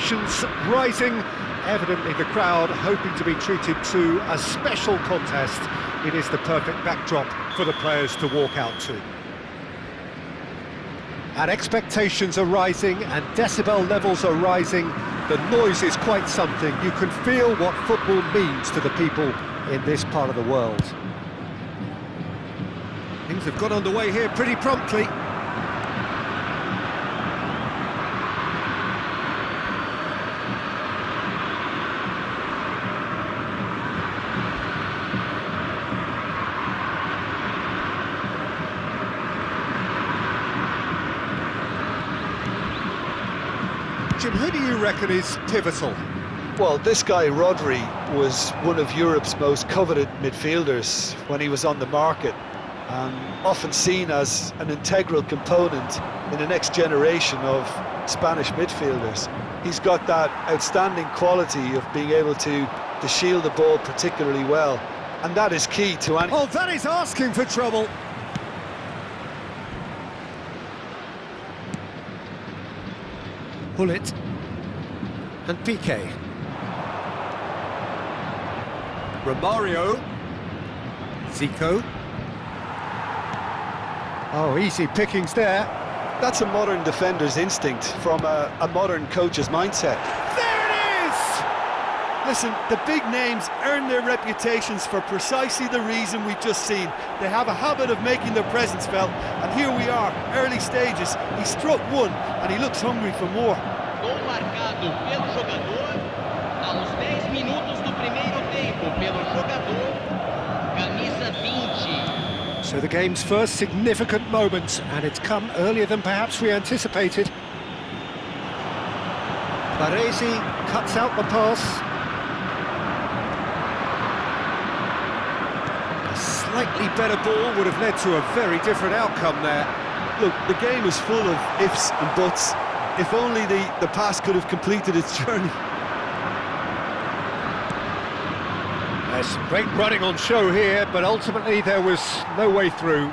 expectations rising. Evidently the crowd hoping to be treated to a special contest. It is the perfect backdrop for the players to walk out to. And expectations are rising and decibel levels are rising. The noise is quite something. You can feel what football means to the people in this part of the world. Things have got underway here pretty promptly. Jim, who do you reckon is pivotal? Well, this guy, Rodri, was one of Europe's most coveted midfielders when he was on the market, and often seen as an integral component in the next generation of Spanish midfielders. He's got that outstanding quality of being able to shield the ball particularly well, and that is key to any... Oh, that is asking for trouble. Bullet and Piqué. Romario. Zico. Oh, easy pickings there. That's a modern defender's instinct from a modern coach's mindset. There it is! Listen, the big names earn their reputations for precisely the reason we've just seen. They have a habit of making their presence felt, and here we are, early stages. He struck one, and he looks hungry for more. Gol marcado pelo jogador aos 10 minutos do primeiro tempo pelo jogador camisa 20. So the game's first significant moment, and it's come earlier than perhaps we anticipated. Baresi cuts out the pass. A slightly better ball would have led to a very different outcome there. Look, the game is full of ifs and buts. If only the pass could have completed its journey. There's some great running on show here, but ultimately there was no way through.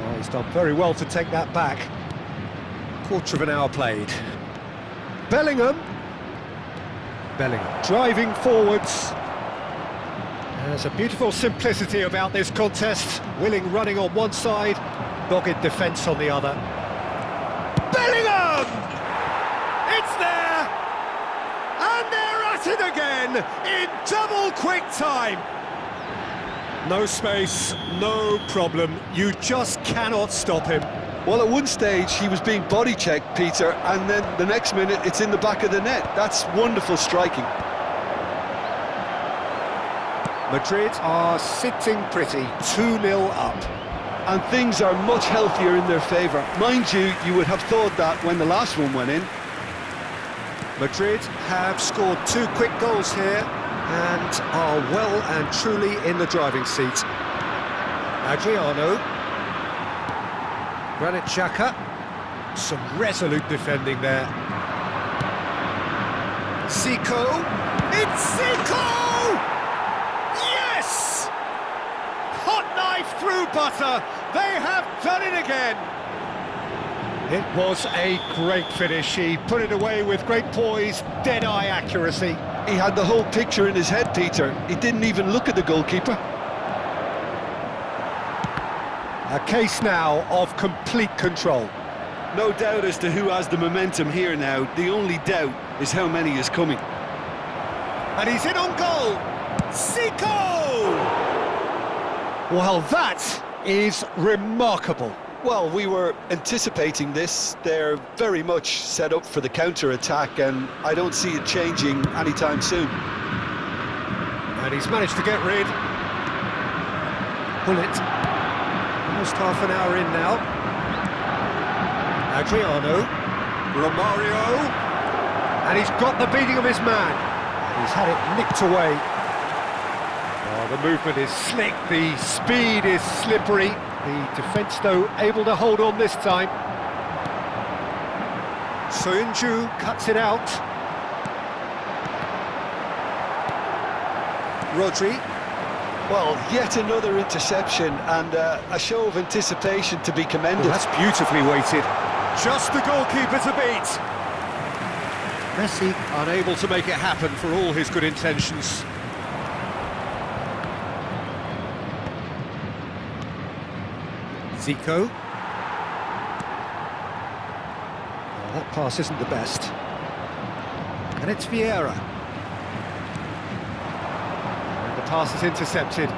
Oh, he's done very well to take that back. Quarter of an hour played. Bellingham driving forwards. There's a beautiful simplicity about this contest. Willing running on one side, dogged defence on the other. Bellingham! It's there! And they're at it again in double quick time. No space, no problem. You just cannot stop him. Well, at one stage he was being body checked, Peter, and then the next minute it's in the back of the net. That's wonderful striking. Madrid are sitting pretty, 2-0 up. And things are much healthier in their favour. Mind you, you would have thought that when the last one went in. Madrid have scored 2 quick goals here and are well and truly in the driving seat. Adriano. Granit Xhaka. Some resolute defending there. Zico. It's Zico! Yes! Hot knife through butter. They have done it again. It was a great finish. He put it away with great poise, dead-eye accuracy. He had the whole picture in his head, Peter. He didn't even look at the goalkeeper. A case now of complete control. No doubt as to who has the momentum here now. The only doubt is how many is coming. And he's in on goal. Zico! Well, that is remarkable. Well, we were anticipating this. They're very much set up for the counter-attack, and I don't see it changing anytime soon. And he's managed to get rid. Bullet. Almost half an hour in now. Adriano. Romario. And he's got the beating of his man. He's had it nicked away. Oh, the movement is slick, the speed is slippery. The defence, though, able to hold on this time. Soyuncu cuts it out. Rodri. Well, yet another interception and a show of anticipation to be commended. Oh, that's beautifully weighted. Just the goalkeeper to beat. Messi unable to make it happen for all his good intentions. Zico. Oh, that pass isn't the best. And it's Vieira. And the pass is intercepted.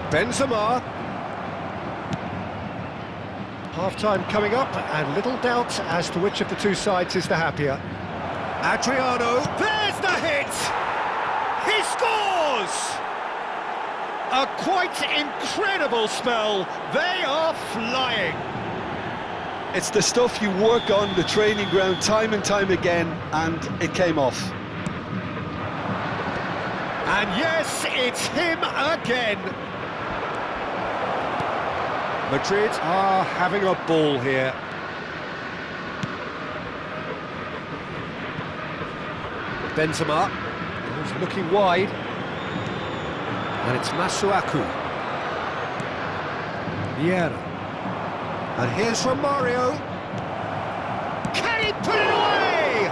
Benzema. Half-time coming up, and little doubt as to which of the two sides is the happier. Adriano, there's the hit! He scores! A quite incredible spell. They are flying. It's the stuff you work on the training ground time and time again, and it came off. And yes, it's him again. Madrid are having a ball here. Benzema, who's looking wide. And it's Masuaku. Vieira. And here's Romario. Can he put it away?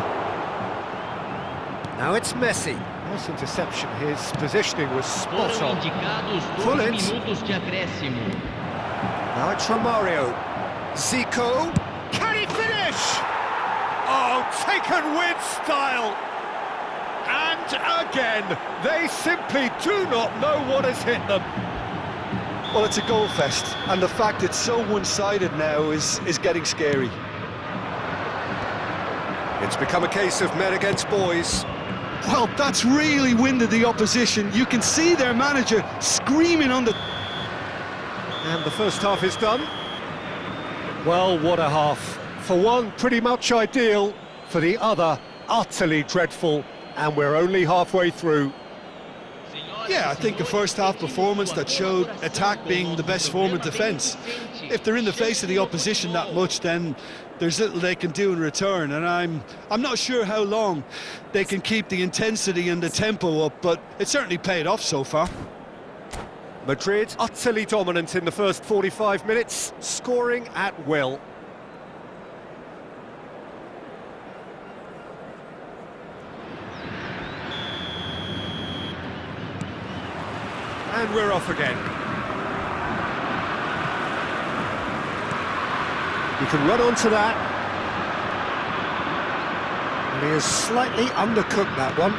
Now it's Messi. Nice interception. His positioning was spot Foram on. indicados 2 Pull it. minutos de acréscimo. Now it's Romario. Zico. Can he finish? Oh, taken with style. And again, they simply do not know what has hit them. Well, it's a goal fest, and the fact it's so one-sided now is getting scary. It's become a case of men against boys. Well, that's really winded the opposition. You can see their manager screaming on the... And the first half is done. Well, what a half. For one, pretty much ideal. For the other, utterly dreadful. And we're only halfway through. Yeah, I think a first-half performance that showed attack being the best form of defence. If they're in the face of the opposition that much, then there's little they can do in return, and I'm not sure how long they can keep the intensity and the tempo up, but it certainly paid off so far. Madrid utterly dominant in the first 45 minutes, scoring at will. And we're off again. You can run onto that. And he has slightly undercooked that one.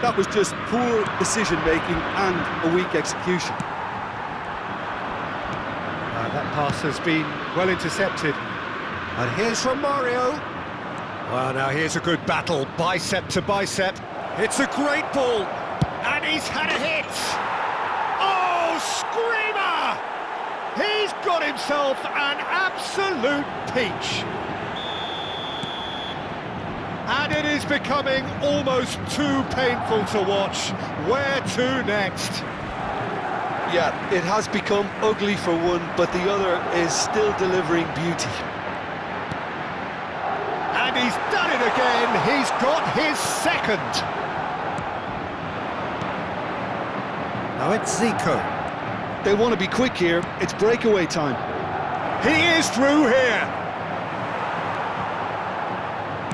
That was just poor decision-making and a weak execution. That pass has been well intercepted. And here's Romario. Well, now here's a good battle, bicep to bicep. It's a great ball. And he's had a hit. Oh, screamer! He's got himself an absolute peach. And it is becoming almost too painful to watch. Where to next? Yeah, it has become ugly for one, but the other is still delivering beauty. And he's done it again. He's got his second. Now it's Zico. They want to be quick here. It's breakaway time. He is through here.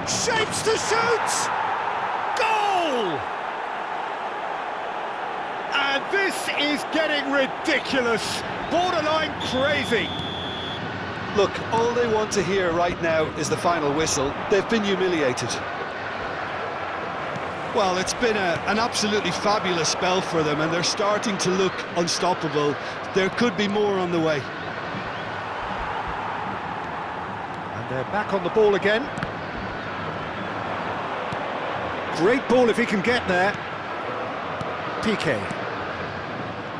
Shapes to shoot. Goal! And this is getting ridiculous. Borderline crazy. Look, all they want to hear right now is the final whistle. They've been humiliated. Well, it's been an absolutely fabulous spell for them, and they're starting to look unstoppable. There could be more on the way. And they're back on the ball again. Great ball if he can get there. Piqué.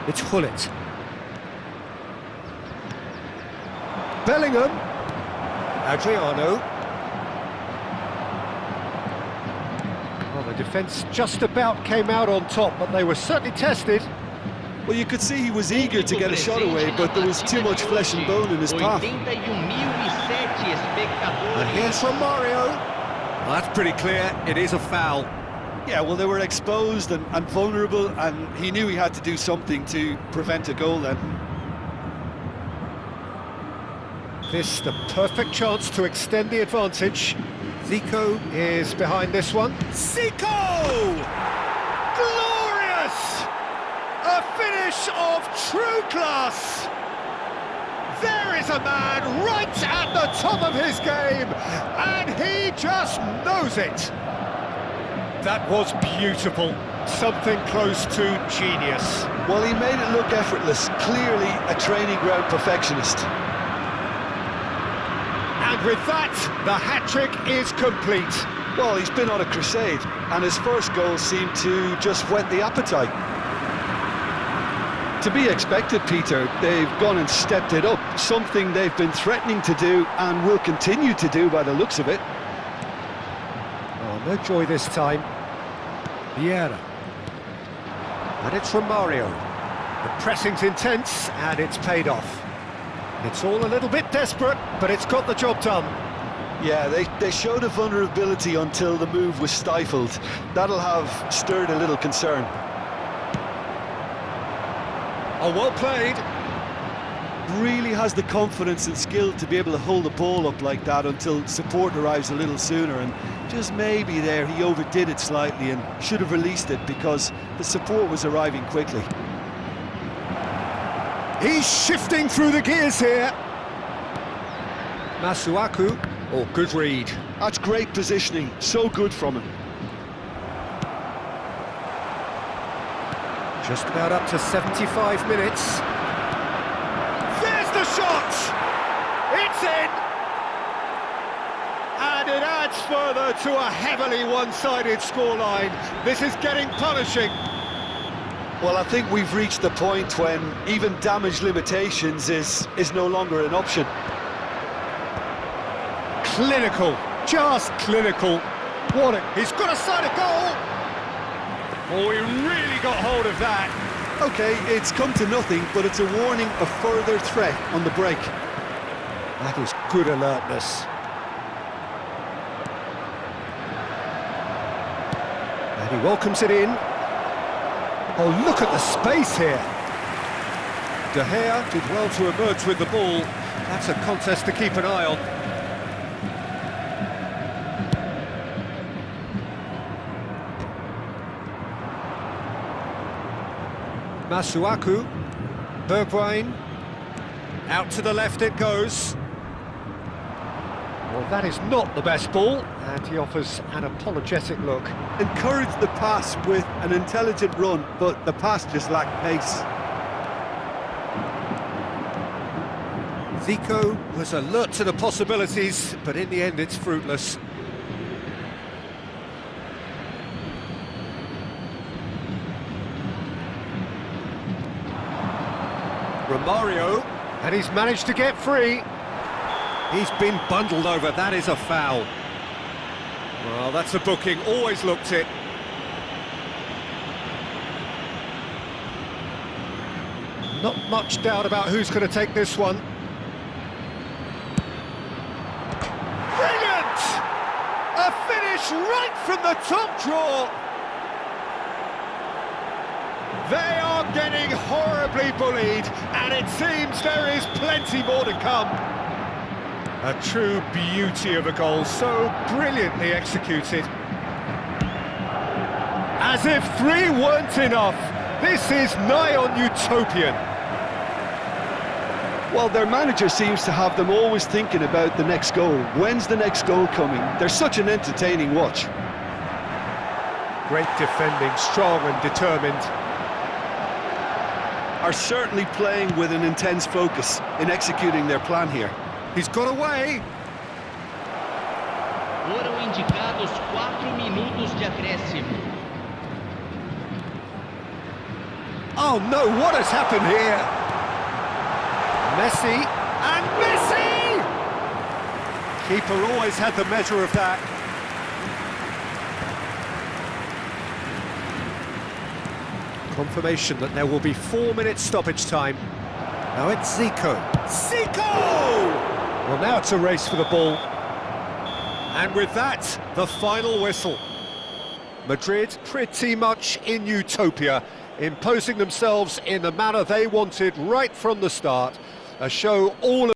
It's Hullet. Bellingham. Adriano. Well, the defence just about came out on top, but they were certainly tested. Well, you could see he was eager to get a shot away, but there was too much flesh and bone in his path. 81.007 espectadores. And here's Romario. Well, that's pretty clear. It is a foul. Yeah, well, they were exposed and vulnerable, and he knew he had to do something to prevent a goal then. this the perfect chance to extend the advantage. Zico is behind this one. Zico! Glorious! A finish of true class! There is a man right at the top of his game, and he just knows it. That was beautiful, something close to genius. Well, he made it look effortless, clearly a training ground perfectionist. And with that, the hat-trick is complete. Well, he's been on a crusade, and his first goal seemed to just whet the appetite. To be expected, Peter, they've gone and stepped it up, something they've been threatening to do and will continue to do by the looks of it. Oh, no joy this time. Vieira. And it's from Mario. The pressing's intense, and it's paid off. It's all a little bit desperate, but it's got the job done. Yeah, they showed a vulnerability until the move was stifled. That'll have stirred a little concern. Oh, well played. Really has the confidence and skill to be able to hold the ball up like that until support arrives a little sooner, and just maybe there he overdid it slightly and should have released it because the support was arriving quickly. He's shifting through the gears here. Masuaku. Oh, good read. That's great positioning, so good from him. Just about up to 75 minutes. There's the shot! It's in! And it adds further to a heavily one-sided scoreline. This is getting punishing. Well, I think we've reached the point when even damage limitations is no longer an option. Clinical, just clinical. He's got a side of goal! Oh, he really got hold of that. Okay, it's come to nothing, but it's a warning of further threat on the break. That is good alertness. And he welcomes it in. Oh, look at the space here. De Gea did well to emerge with the ball. That's a contest to keep an eye on. Masuaku, Bergwijn, out to the left it goes. Well, that is not the best ball, and he offers an apologetic look. Encouraged the pass with an intelligent run, but the pass just lacked pace. Zico was alert to the possibilities, but in the end it's fruitless. Romario, and he's managed to get free. He's been bundled over, that is a foul. Well, that's a booking, always looked it. Not much doubt about who's going to take this one. Brilliant! A finish right from the top drawer. They are getting horribly bullied, and it seems there is plenty more to come. A true beauty of a goal, so brilliantly executed. As if 3 weren't enough, this is nigh on utopian. Well, their manager seems to have them always thinking about the next goal. When's the next goal coming? They're such an entertaining watch. Great defending, strong and determined. Are certainly playing with an intense focus in executing their plan here. He's got away. Foram indicados 4 minutos de acréscimo. Oh no, what has happened here? Messi, and Messi! Keeper always had the measure of that. Confirmation that there will be 4 minutes stoppage time. Now it's Zico. Zico! Well, now it's a race for the ball. And with that, the final whistle. Madrid pretty much in utopia, imposing themselves in the manner they wanted right from the start. A show all